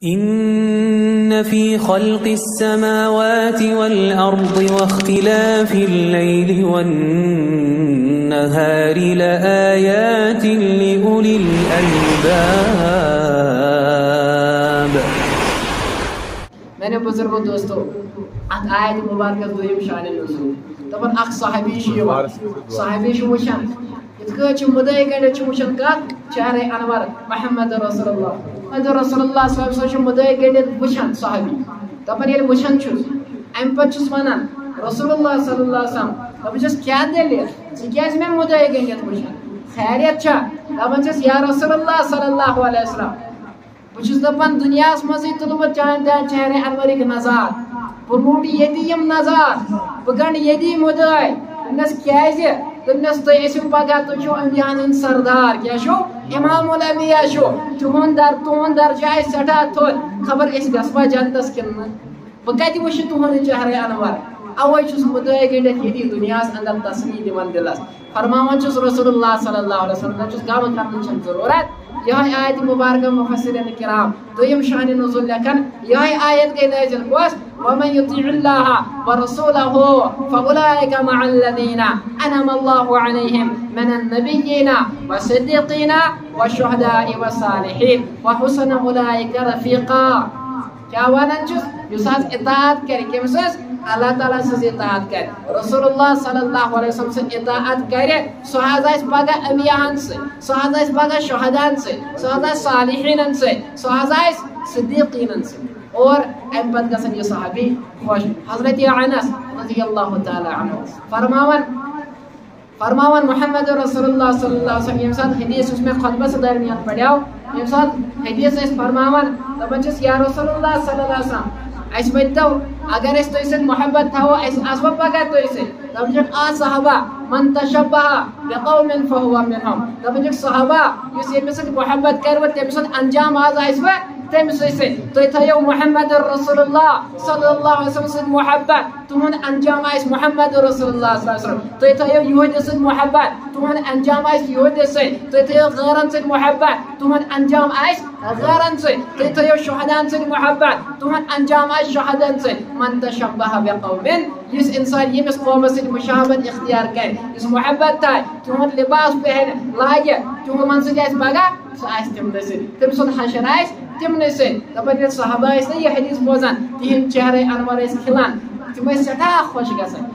इन्न फी खल्क़िस समावाति वल अर्दि वख्तिलाफिल लैलि वन नहारि लआयातिन लिउलिल अलबाब। मेरे बुजुर्गों दोस्तों, आयत मुबारक दोयम शान नुज़ूल तबन अख सहाबी वुचान इत मुदय गंडित वुचान कत शहर अनवर मोहम्मद रसूलुल्लाह मुदय गंडित वुचान सहाबी तबन ये वुचान अम पे वन रसूलुल्लाह सल्लल्लाहु अलैहि वसल्लम दपस क्या दलील क्या मे मुदय गंडित वुचान खैरियत दपान या रसूलुल्लाह सल्लल्लाहु अलैहि वसल्लम बहुत दपान दुनिया मज तुल बह शहर अनवरिक नज़ार बह लूट ये नज़ार बह गंड ये मुदय दस क्या दस तुम पगह तुम अम्बियान सरदार क्या इमामुल अंबिया तुहद दर्जा सठा थोद खबर गसवा जन्नतस किन बह कत वो तुहद शहर अनवर अवे मुदय गंडित ये दुनिया अंदर तस्ली दिवान दिलस फरमावान रसूलुल्लाह सल्लल्लाहु अलैहि वसल्लम गम कर जरूरत। यह आयत मुबारक मुफस्सिरीन किराम दोयम शान नुज़ूल लेखन यह आयत गई नाज़िल कोस वमन युतिउल्लाह व रसूलहु फउलाइका मअल्लज़ीना अनअमा अल्लाहु अलैहिम मिनन नबिय्यीना व सिद्दीक़ीना व शुहदाኢ व सालिहीन व हुस्न उलाइका रफीक़ा। क्या वनान इताअत कर अल्लाह ताला सज इताअत कर रसूलुल्लाह सल्लल्लाहु अलैहि वसल्लम से इताअत कर सह पगह अम्बियाहन से सह पगह शुहदान से सह सालिहीन से सह सिद्दीक़ीन से और अम पे गसन ये सहाबी खुश। हज़रत अनस रज़ियल्लाहु तआला अन्हु फरमावन मोहम्मद रसूलुल्लाह सल्लल्लाहु अलैहि वसल्लम ये साथ हदीस उसमें खुतबा से दरमियान पढ़ाओ ये साथ हदीस फरमावन दपन या रसूलुल्लाह सल्लल्लाहु अलैहि वसल्लम अस वो अगर तुम मोहब्बत थो आसव पगह तुम आ सहाबा मन तशब्बह बिक़ौमिन फहुव मिनहुम दपन सहाबा यमिस मोहब्बत कर तमिस अंजाम आज आसव तमिस थो मोहम्मद रसूलुल्लाह सल्लल्लाहु अलैहि वसल्लम मोहब्बत तुहद अंजाम आस मोहम्मद रसूलुल्लाह सल्लल्लाहु अलैहि वसल्लम थो यहूद मोहब्बत तुहद अंजाम आस यहूद थो गैरन मोहब्बत तुहद अंजाम आस गैरन थो शुहदान मोहब्बत तुहद अंजाम आस शुहदान मन तशब्बह बिक़ौमिन इस इंसान यमिस कौम से मुशाबत इख्तियार कर इस मोहब्बत थाय तुहद लिबास पहन लागे तुहद मन से पगह सह तमन तम सुन हशर तमन दपान सहाबा ये हदीस बोजान तिहद चेहरे अनवर खिलान तम सठा खुश गसान।